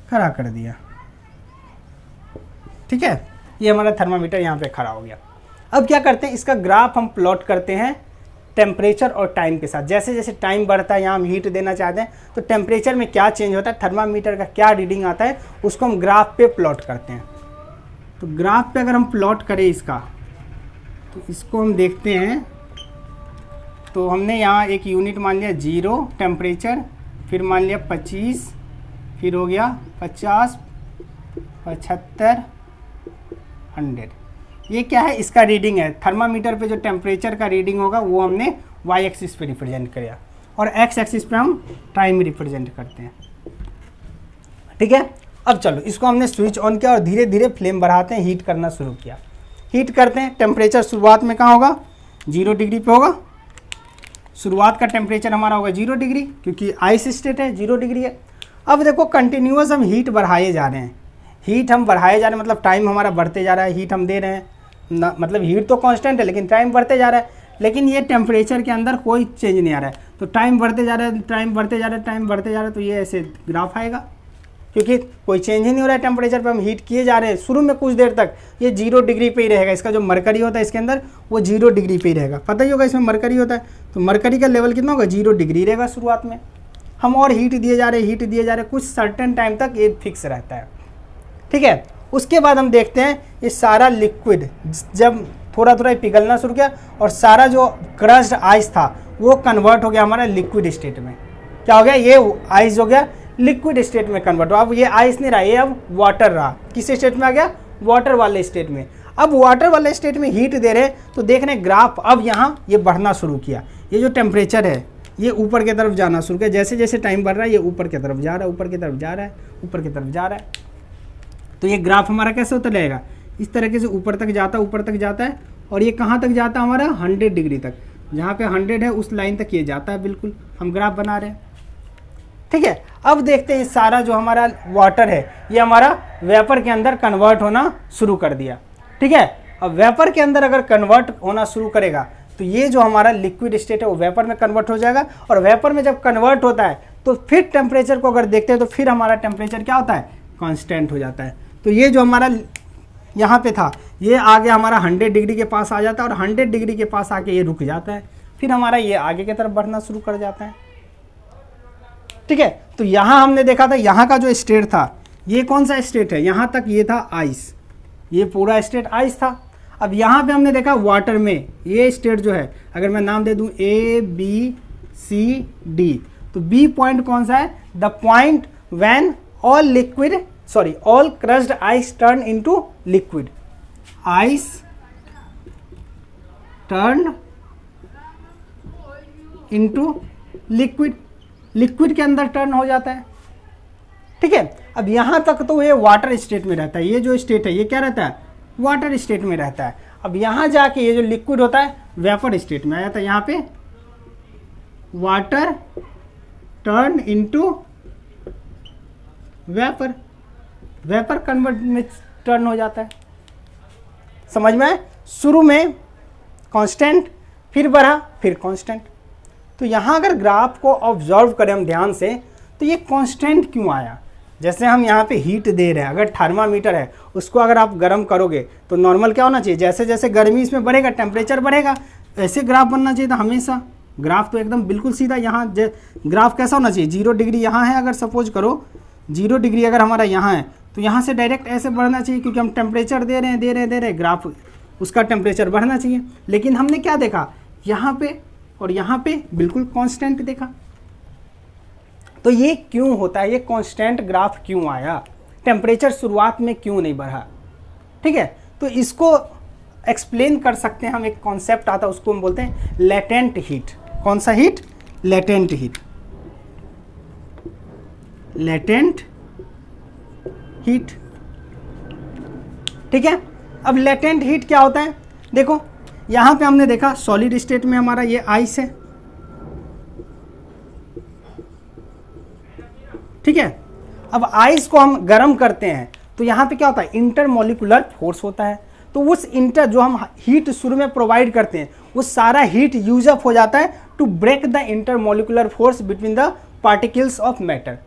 खड़ा कर दिया। ठीक है, ये हमारा थर्मामीटर यहाँ पे खड़ा हो गया। अब क्या करते हैं, इसका ग्राफ हम प्लॉट करते हैं टेम्परेचर और टाइम के साथ। जैसे जैसे टाइम बढ़ता है, यहाँ हम हीट देना चाहते हैं तो टेम्परेचर में क्या चेंज होता है, थर्मामीटर का क्या रीडिंग आता है, उसको हम ग्राफ पे प्लॉट करते हैं। तो ग्राफ पे अगर हम प्लॉट करें इसका, तो इसको हम देखते हैं। तो हमने यहाँ एक यूनिट मान लिया 0 टेम्परेचर, फिर मान लिया 25, फिर हो गया 50, 75, 100। ये क्या है, इसका रीडिंग है। थर्मामीटर पे जो टेम्परेचर का रीडिंग होगा वो हमने वाई एक्सिस पे रिप्रेजेंट किया और एक्स एक्सिस पे हम टाइम रिप्रेजेंट करते हैं। ठीक है, अब चलो इसको हमने स्विच ऑन किया और धीरे धीरे फ्लेम बढ़ाते हैं, हीट करना शुरू किया। हीट करते हैं, टेम्परेचर शुरुआत में कहाँ होगा, 0 डिग्री पे होगा। शुरुआत का टेम्परेचर हमारा होगा 0 डिग्री, क्योंकि आइस स्टेट है, 0 डिग्री है। अब देखो कंटिन्यूअस हम हीट बढ़ाए जा रहे हैं, हीट हम बढ़ाए जा रहे हैं, मतलब टाइम हमारा बढ़ते जा रहा है, हीट हम दे रहे हैं ना, मतलब हीट तो कांस्टेंट है लेकिन टाइम बढ़ते जा रहा है। लेकिन ये टेम्परेचर के अंदर कोई चेंज नहीं आ रहा है। तो टाइम बढ़ते जा रहा है, टाइम बढ़ते जा रहा है, टाइम बढ़ते जा रहा है, तो ये ऐसे ग्राफ आएगा, क्योंकि कोई चेंज ही नहीं हो रहा है टेम्परेचर पे। हम हीट किए जा रहे हैं, शुरू में कुछ देर तक ये 0 डिग्री पे ही रहेगा। इसका जो मरकरी होता है इसके अंदर वो 0 डिग्री पे ही रहेगा। पता ही होगा इसमें मरकरी होता है, तो मरकरी का लेवल कितना होगा, 0 डिग्री रहेगा शुरुआत में। हम और हीट दिए जा रहे हैं, हीट दिए जा रहे हैं, कुछ सर्टेन टाइम तक ये फिक्स रहता है। ठीक है, उसके बाद हम देखते हैं ये सारा लिक्विड जब थोड़ा थोड़ा पिघलना शुरू किया और सारा जो क्रश्ड आइस था वो कन्वर्ट हो गया हमारा लिक्विड स्टेट में। क्या हो गया, ये आइस हो गया लिक्विड स्टेट में कन्वर्ट हुआ। अब ये आइस नहीं रहा, ये अब वाटर रहा। किस स्टेट में आ गया, वाटर वाले स्टेट में। अब वाटर वाले स्टेट में हीट दे रहे तो देख रहे ग्राफ अब यहाँ ये बढ़ना शुरू किया। ये जो टेम्परेचर है ये ऊपर की तरफ जाना शुरू किया। जैसे जैसे टाइम बढ़ रहा है ये ऊपर की तरफ जा रहा है, ऊपर की तरफ जा रहा है, ऊपर की तरफ जा रहा है। तो ये ग्राफ हमारा कैसे होता रहेगा, इस तरीके से ऊपर तक जाता है, ऊपर तक जाता है। और ये कहाँ तक जाता है हमारा, 100 डिग्री तक। जहाँ पे 100 है उस लाइन तक ये जाता है। बिल्कुल हम ग्राफ बना रहे हैं। ठीक है, अब देखते हैं सारा जो हमारा वाटर है ये हमारा वेपर के अंदर कन्वर्ट होना शुरू कर दिया। ठीक है, अब वेपर के अंदर अगर कन्वर्ट होना शुरू करेगा तो ये जो हमारा लिक्विड स्टेट है वो वेपर में कन्वर्ट हो जाएगा। और वेपर में जब कन्वर्ट होता है तो फिर टेम्परेचर को अगर देखते हैं तो फिर हमारा टेम्परेचर क्या होता है, कांस्टेंट हो जाता है। तो ये जो हमारा यहाँ पे था ये आगे हमारा 100 डिग्री के पास आ जाता है और 100 डिग्री के पास आके ये रुक जाता है। फिर हमारा ये आगे की तरफ बढ़ना शुरू कर जाता है। ठीक है, तो यहाँ हमने देखा था यहाँ का जो स्टेट था ये कौन सा स्टेट है, यहाँ तक ये था आइस, ये पूरा स्टेट आइस था। अब यहाँ पे हमने देखा वाटर में ये स्टेट जो है, अगर मैं नाम दे दूँ A B C D, तो B पॉइंट कौन सा है? The point when all crushed ice turn into liquid, ice turn into liquid, liquid के अंदर टर्न हो जाता है। ठीक है, अब यहाँ तक तो ये वाटर स्टेट में रहता है, ये जो स्टेट है ये क्या रहता है? वाटर स्टेट में रहता है। अब यहाँ जाके ये जो लिक्विड होता है वेपर स्टेट में आ जाता है। यहाँ पे water turn into vapour, vapour convert में टर्न हो जाता है। समझ में आए? शुरू में कांस्टेंट, फिर बढ़ा, फिर कांस्टेंट। तो यहाँ अगर ग्राफ को ऑब्जर्व करें हम ध्यान से, तो ये कांस्टेंट क्यों आया? जैसे हम यहाँ पे हीट दे रहे हैं, अगर थर्मामीटर है उसको अगर आप गर्म करोगे तो नॉर्मल क्या होना चाहिए? जैसे जैसे गर्मी इसमें बढ़ेगा टेम्परेचर बढ़ेगा, ऐसे ग्राफ बनना चाहिए था हमेशा। ग्राफ तो एकदम बिल्कुल सीधा, यहाँ ग्राफ कैसा होना चाहिए? 0 डिग्री यहाँ है, अगर सपोज करो 0 डिग्री अगर हमारा यहाँ है तो यहाँ से डायरेक्ट ऐसे बढ़ना चाहिए, क्योंकि हम टेम्परेचर दे रहे हैं ग्राफ उसका टेम्परेचर बढ़ना चाहिए। लेकिन हमने क्या देखा? यहाँ पे और यहाँ पे बिल्कुल कांस्टेंट देखा। तो ये क्यों होता है? ये कांस्टेंट ग्राफ क्यों आया? टेम्परेचर शुरुआत में क्यों नहीं बढ़ा? ठीक है, तो इसको एक्सप्लेन कर सकते हैं हम। एक कॉन्सेप्ट आता है, उसको हम बोलते हैं लेटेंट हीट। कौन सा heat? Latent heat. Latent heat. ठीक है, अब लेटेंट हीट क्या होता है? देखो यहाँ पे हमने देखा सॉलिड स्टेट में हमारा ये आइस है। ठीक है, अब आइस को हम गर्म करते हैं तो यहाँ पे क्या होता है? इंटरमोलिकुलर फोर्स होता है। तो उस जो हम हीट शुरू में प्रोवाइड करते हैं, वो सारा हीट यूज अप हो जाता है to break the intermolecular force between the particles of matter.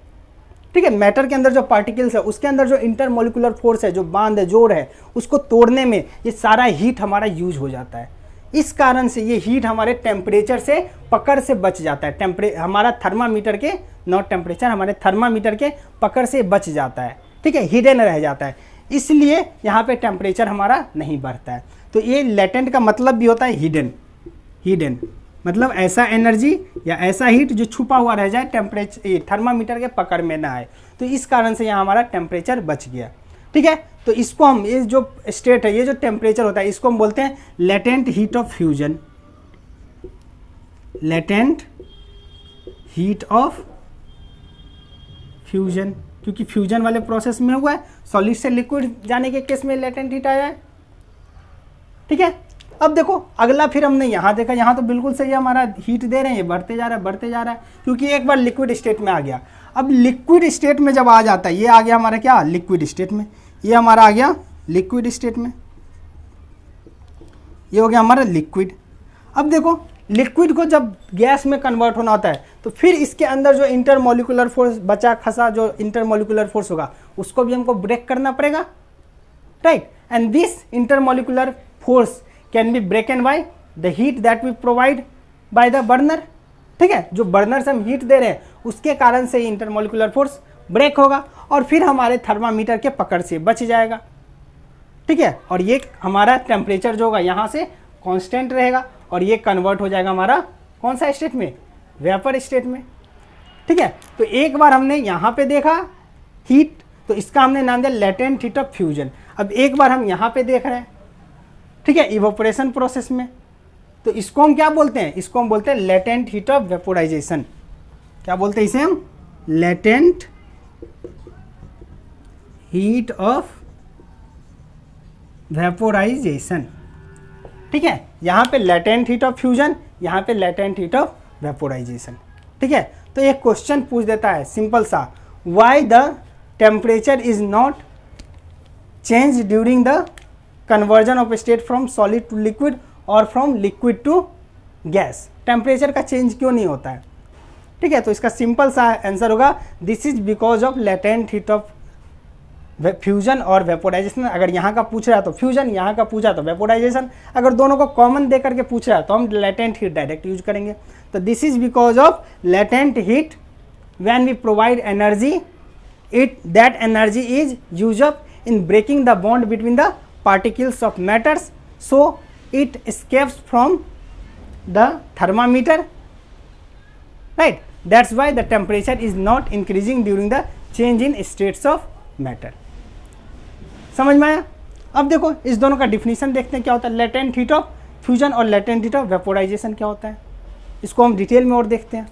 ठीक है, मैटर के अंदर जो पार्टिकल्स है उसके अंदर जो इंटरमोलिकुलर फोर्स है, जो बांध है, जोड़ है, उसको तोड़ने में ये सारा हीट हमारा यूज हो जाता है। इस कारण से ये हीट हमारे टेम्परेचर से पकड़ से बच जाता है। हमारा थर्मामीटर के नॉट टेम्परेचर, हमारे थर्मामीटर के पकड़ से बच जाता है। ठीक है, हिडन रह जाता है, इसलिए यहाँ पे टेम्परेचर हमारा नहीं बढ़ता है। तो ये लेटेंट का मतलब भी होता है हिडन। हिडन मतलब ऐसा एनर्जी या ऐसा हीट जो छुपा हुआ रह जाए, टेम्परेचर थर्मामीटर के पकड़ में ना आए। तो इस कारण से यहाँ हमारा टेम्परेचर बच गया। ठीक है, तो इसको हम, ये जो स्टेट है, ये जो टेम्परेचर होता है, इसको हम बोलते हैं latent heat of fusion. Latent heat of fusion, क्योंकि फ्यूजन वाले प्रोसेस में हुआ है, सॉलिड से लिक्विड जाने के केस में लेटेंट हीट आया है। ठीक है, अब देखो अगला फिर हमने यहाँ देखा, यहाँ तो बिल्कुल सही है, हमारा हीट दे रहे हैं, ये बढ़ते जा रहा है, क्योंकि एक बार लिक्विड स्टेट में आ गया। अब लिक्विड स्टेट में जब आ जाता है, ये आ गया हमारा क्या? लिक्विड स्टेट में। ये हमारा आ गया लिक्विड स्टेट में, ये हो गया हमारा लिक्विड। अब देखो लिक्विड को जब गैस में कन्वर्ट होना होता है, तो फिर इसके अंदर जो इंटरमोलिकुलर फोर्स बचा खसा, जो इंटरमोलिकुलर फोर्स होगा, उसको भी हमको ब्रेक करना पड़ेगा। Right, and this intermolecular force can be broken by the heat that we provide by the burner. ठीक है, जो बर्नर से हम हीट दे रहे हैं उसके कारण से इंटरमोलिकुलर फोर्स ब्रेक होगा और फिर हमारे थर्मामीटर के पकड़ से बच जाएगा। ठीक है, और ये हमारा टेम्परेचर जो होगा यहाँ से कांस्टेंट रहेगा और ये कन्वर्ट हो जाएगा हमारा कौन सा स्टेट में? वेपर स्टेट में। ठीक है, तो एक बार हमने यहाँ पे देखा हीट, तो इसका हमने नाम दिया लेटेंट हीट ऑफ फ्यूजन। अब एक बार हम यहाँ पे देख रहे हैं, ठीक है, इवोपोरेशन प्रोसेस में, तो इसको हम क्या बोलते हैं? इसको हम बोलते हैं लेटेंट हीट ऑफ वेपोराइजेशन। क्या बोलते हैं इसे हम? Latent heat of vaporisation. ठीक है, यहाँ पे लेटेंट हीट ऑफ फ्यूजन, यहाँ पे लेटेंट हीट ऑफ वेपोराइजेशन। ठीक है, तो एक क्वेश्चन पूछ देता है सिंपल सा, why the temperature is not change during the conversion of state from solid to liquid और from liquid to gas? Temperature का चेंज क्यों नहीं होता है? ठीक है, तो इसका सिंपल सा आंसर होगा, this is because of latent heat of fusion और वेपोराइजेशन। अगर यहाँ का पूछ रहा है तो फ्यूजन, यहाँ का पूछा तो वेपोराइजेशन। अगर दोनों को कॉमन दे करके पूछ रहा है तो हम लेटेंट हीट डायरेक्ट यूज करेंगे। तो this is because of latent heat when we provide energy, that energy is use up in breaking the bond between the particles of matters so it escapes from the thermometer, right? That's why the temperature is not increasing during the change in states of matter. समझ में आया? अब देखो इस दोनों का definition देखते हैं क्या होता है, लेटेंट हीट ऑफ फ्यूजन और लेटेंट हीट ऑफ वेपोराइजेशन क्या होता है, इसको हम डिटेल में और देखते हैं।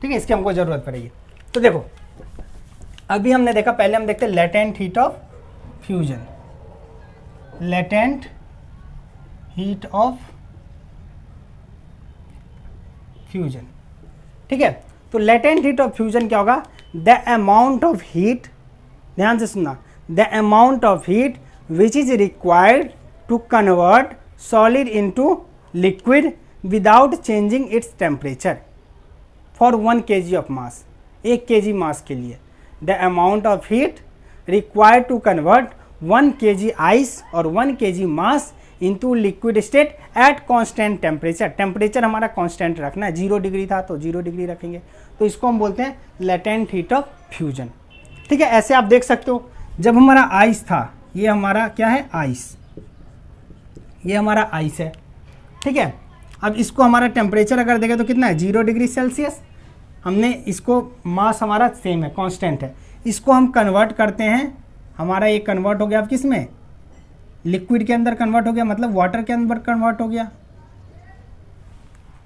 ठीक है, इसकी हमको जरूरत पड़ेगी। तो देखो अभी हमने देखा, पहले हम देखते हैं latent heat of fusion, latent heat of fusion. ठीक है, तो लेटेंट हीट ऑफ फ्यूजन क्या होगा, द अमाउंट ऑफ हीट, ध्यान से सुनना, the amount of heat which is required to convert solid into liquid without changing its temperature for 1 kg of mass, 1 kg mass के लिए। The amount of heat required to convert 1 kg ice और 1 kg mass into liquid state at constant temperature. Temperature हमारा constant रखना है, 0 degree था तो 0 degree रखेंगे, तो इसको हम बोलते हैं लेटेंट हीट ऑफ फ्यूजन। ठीक है, ऐसे आप देख सकते हो, जब हमारा आइस था, ये हमारा क्या है, आइस, ये हमारा आइस है। ठीक है, अब इसको हमारा टेम्परेचर अगर देखें तो कितना है, 0 डिग्री सेल्सियस। हमने इसको, मास हमारा सेम है, कांस्टेंट है, इसको हम कन्वर्ट करते हैं, हमारा ये कन्वर्ट हो गया, अब किस में, लिक्विड के अंदर कन्वर्ट हो गया, मतलब वाटर के अंदर कन्वर्ट हो गया।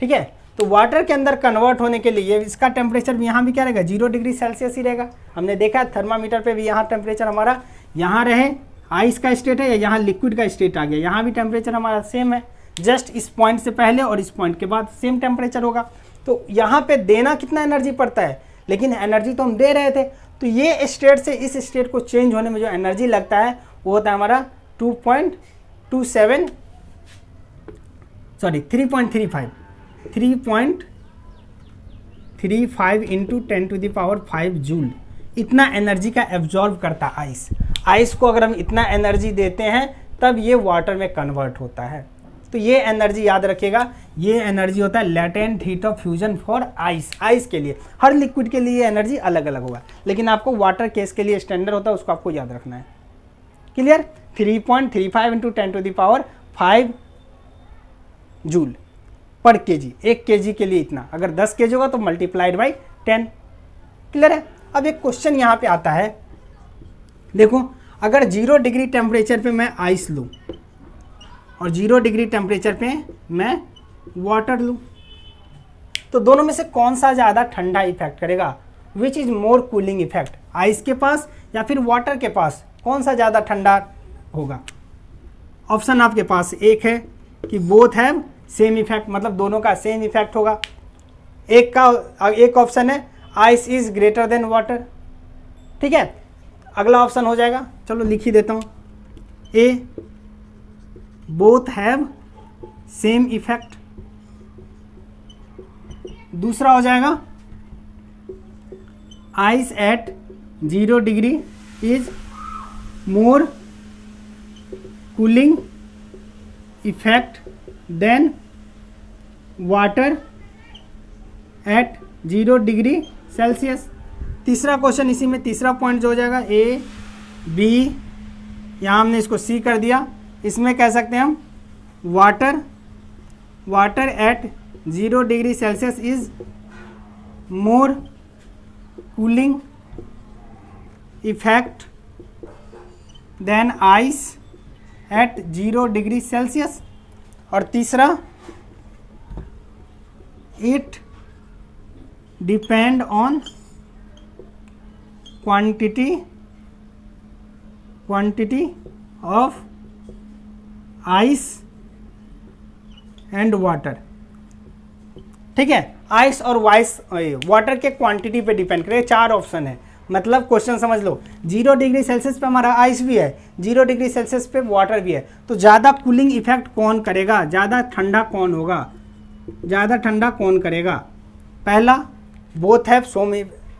ठीक है, तो वाटर के अंदर कन्वर्ट होने के लिए इसका टेम्परेचर भी यहाँ भी क्या रहेगा, 0 डिग्री सेल्सियस ही रहेगा। हमने देखा थर्मामीटर पे भी यहाँ टेम्परेचर हमारा यहाँ रहे, आइस का स्टेट है या यहाँ लिक्विड का स्टेट आ गया, यहाँ भी टेम्परेचर हमारा सेम है, जस्ट इस पॉइंट से पहले और इस पॉइंट के बाद सेम टेम्परेचर होगा। तो यहाँ पे देना कितना एनर्जी पड़ता है, लेकिन एनर्जी तो हम दे रहे थे, तो ये स्टेट से इस स्टेट को चेंज होने में जो एनर्जी लगता है वो होता है हमारा 3.35 इंटू 10⁵ जूल। इतना एनर्जी का एब्जॉर्ब करता है आइस। आइस को अगर हम इतना एनर्जी देते हैं तब ये वाटर में कन्वर्ट होता है। तो ये एनर्जी याद रखिएगा, ये एनर्जी होता है latent heat of fusion for ice. Ice के लिए, हर लिक्विड के लिए एनर्जी अलग अलग होगा, लेकिन आपको वाटर केस के लिए स्टैंडर्ड होता है, उसको आपको याद रखना है। क्लियर? 3.35 इंटू 10⁵ जूल पर केजी, 1 kg के लिए इतना। अगर 10 kg होगा तो मल्टीप्लाइड बाई 10। क्लियर है? अब एक क्वेश्चन यहाँ पे आता है, देखो अगर 0 डिग्री टेम्परेचर पे मैं आइस लूँ और 0 डिग्री टेम्परेचर पे मैं वाटर लूँ, तो दोनों में से कौन सा ज़्यादा ठंडा इफेक्ट करेगा? Which is more cooling effect, ice के पास या फिर वाटर के पास, कौन सा ज़्यादा ठंडा होगा? ऑप्शन आपके पास एक है कि बोथ हैव सेम इफेक्ट, मतलब दोनों का सेम इफेक्ट होगा। एक ऑप्शन है ice is greater than water. ठीक है, अगला ऑप्शन हो जाएगा, चलो लिख ही देता हूँ, a both have same effect. दूसरा हो जाएगा ice at 0 degree is more cooling effect than water at 0 degree Celsius. तीसरा क्वेश्चन इसी में, तीसरा पॉइंट जो हो जाएगा ए बी, यहाँ हमने इसको सी कर दिया, इसमें कह सकते हैं हम water at 0 degree Celsius is more cooling effect than ice at 0 degree Celsius. और तीसरा it depend on quantity of ice and water. ठीक है, आइस और वाटर के क्वांटिटी पे डिपेंड करे। 4 ऑप्शन है, मतलब क्वेश्चन समझ लो, 0 डिग्री सेल्सियस पे हमारा आइस भी है, 0 डिग्री सेल्सियस पे वाटर भी है, तो ज़्यादा कूलिंग इफेक्ट कौन करेगा, ज़्यादा ठंडा कौन होगा, ज़्यादा ठंडा कौन करेगा? पहला बोथ हैव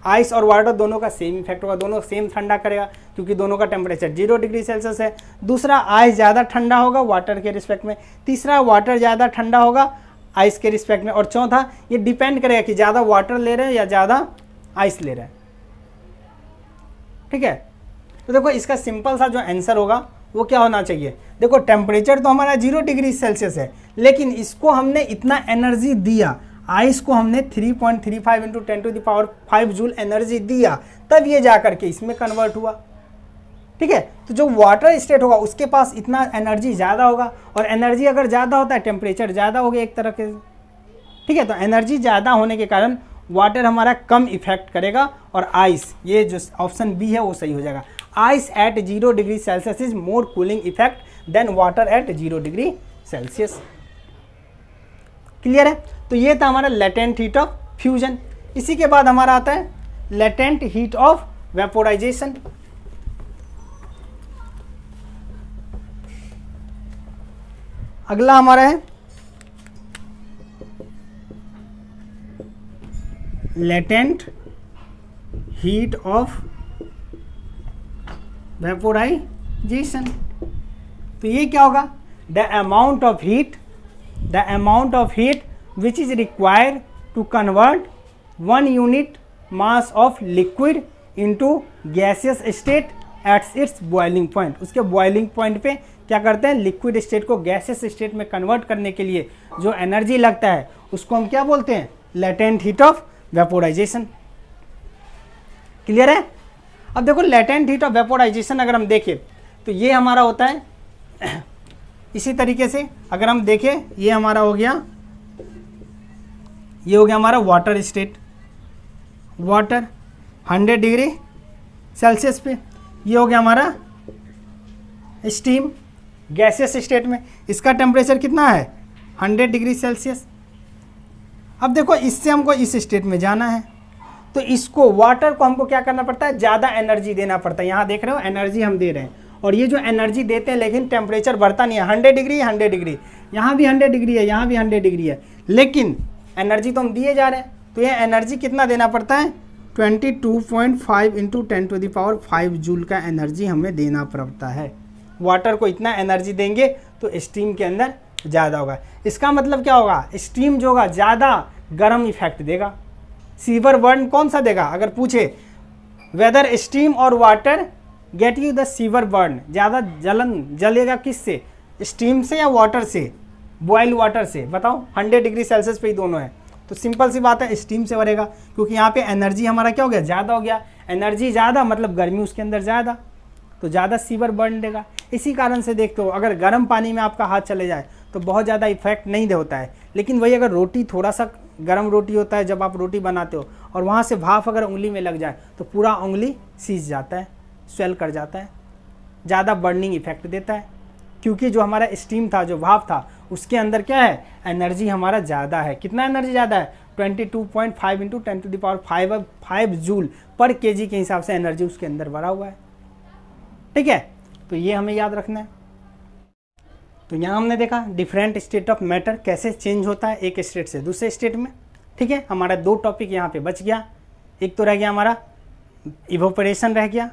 आइस और वाटर दोनों का सेम इफेक्ट होगा, दोनों सेम ठंडा करेगा क्योंकि दोनों का टेम्परेचर 0 डिग्री सेल्सियस है। दूसरा, आइस ज़्यादा ठंडा होगा वाटर के रिस्पेक्ट में। तीसरा, वाटर ज़्यादा ठंडा होगा आइस के रिस्पेक्ट में। और चौथा, ये डिपेंड करेगा कि ज़्यादा वाटर ले रहे हैं या ज़्यादा आइस ले रहे हैं। ठीक है, तो देखो इसका सिंपल सा जो आंसर होगा वो क्या होना चाहिए। देखो टेम्परेचर तो हमारा 0 डिग्री सेल्सियस है, लेकिन इसको हमने इतना एनर्जी दिया, आइस को हमने 3.35 × 10⁵ जूल एनर्जी दिया, तब ये जा करके इसमें कन्वर्ट हुआ। ठीक है, तो जो वाटर स्टेट होगा उसके पास इतना एनर्जी ज़्यादा होगा, और एनर्जी अगर ज़्यादा होता है टेम्परेचर ज़्यादा हो गया एक तरह के। ठीक है, तो एनर्जी ज़्यादा होने के कारण वाटर हमारा कम इफेक्ट करेगा, और आइस, ये जो ऑप्शन बी है वो सही हो जाएगा। Ice at 0 degree Celsius is more cooling effect than water at 0 degree Celsius. Clear है, तो ये था हमारा लेटेंट हीट ऑफ फ्यूजन। इसी के बाद हमारा आता है लेटेंट हीट ऑफ वेपोराइजेशन। अगला हमारा है लेटेंट हीट ऑफ वेपोराइजेशन। तो ये क्या होगा, the amount of heat which is required to convert 1 unit mass of liquid into gaseous state at its boiling point. उसके बॉइलिंग पॉइंट पे क्या करते हैं, लिक्विड स्टेट को गैसियस स्टेट में कन्वर्ट करने के लिए जो एनर्जी लगता है उसको हम क्या बोलते हैं, latent heat of vaporisation. Clear है। अब देखो लेटेंट हीट ऑफ वेपोराइजेशन अगर हम देखें तो ये हमारा होता है इसी तरीके से। अगर हम देखें, ये हमारा हो गया, ये हो गया हमारा water state, water 100 degree Celsius पे। ये हो गया हमारा स्टीम गैसियस स्टेट में, इसका टेम्परेचर कितना है 100 डिग्री सेल्सियस। अब देखो इससे हमको इस स्टेट में जाना है, तो इसको वाटर को हमको क्या करना पड़ता है, ज़्यादा एनर्जी देना पड़ता है। यहाँ देख रहे हो एनर्जी हम दे रहे हैं, और ये जो एनर्जी देते हैं लेकिन टेम्परेचर बढ़ता नहीं है। 100 डिग्री 100 डिग्री, यहाँ भी 100 डिग्री है, यहाँ भी 100 डिग्री है, लेकिन एनर्जी तो हम दिए जा रहे हैं। तो ये एनर्जी कितना देना पड़ता है, 22.5 × 10⁵ जूल का एनर्जी हमें देना पड़ता है। वाटर को इतना एनर्जी देंगे तो स्टीम के अंदर ज़्यादा होगा। इसका मतलब क्या होगा, स्टीम जो होगा ज़्यादा गर्म इफेक्ट देगा। सीवर बर्न कौन सा देगा, अगर पूछे वेदर स्टीम और water get you the sewer burn, ज़्यादा जलेगा किससे, स्टीम से या वाटर से, बॉइल्ड वाटर से, बताओ। 100 डिग्री सेल्सियस पे ही दोनों है, तो सिंपल सी बात है स्टीम से बढ़ेगा, क्योंकि यहाँ पे एनर्जी हमारा क्या हो गया, ज़्यादा हो गया। एनर्जी ज़्यादा मतलब गर्मी उसके अंदर ज़्यादा, तो ज़्यादा सीवर बर्न देगा। इसी कारण से देखते हो अगर गर्म पानी में आपका हाथ चले जाए तो बहुत ज़्यादा इफेक्ट नहीं होता है, लेकिन वही अगर रोटी, थोड़ा सा गर्म रोटी होता है जब आप रोटी बनाते हो और वहाँ से भाप अगर उंगली में लग जाए तो पूरा उंगली सीज जाता है, स्वेल कर जाता है, ज़्यादा बर्निंग इफेक्ट देता है। क्योंकि जो हमारा स्टीम था, जो भाप था, उसके अंदर क्या है, एनर्जी हमारा ज़्यादा है। कितना एनर्जी ज़्यादा है, 22.5 × 10⁵ जूल पर kg के हिसाब से एनर्जी उसके अंदर भरा हुआ है। ठीक है, तो ये हमें याद रखना है। तो यहाँ हमने देखा डिफरेंट स्टेट ऑफ मैटर कैसे चेंज होता है एक स्टेट से दूसरे स्टेट में। ठीक है, हमारा 2 टॉपिक यहाँ पे बच गया। एक तो रह गया हमारा इवोपरेशन रह गया,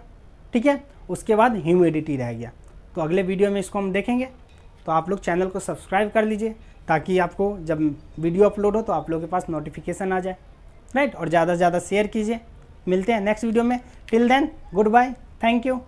ठीक है, उसके बाद ह्यूमिडिटी रह गया। तो अगले वीडियो में इसको हम देखेंगे। तो आप लोग चैनल को सब्सक्राइब कर लीजिए ताकि आपको जब वीडियो अपलोड हो तो आप लोगों के पास नोटिफिकेशन आ जाए, राइट। और ज़्यादा से ज़्यादा शेयर कीजिए। मिलते हैं नेक्स्ट वीडियो में। Till then good bye, thank you.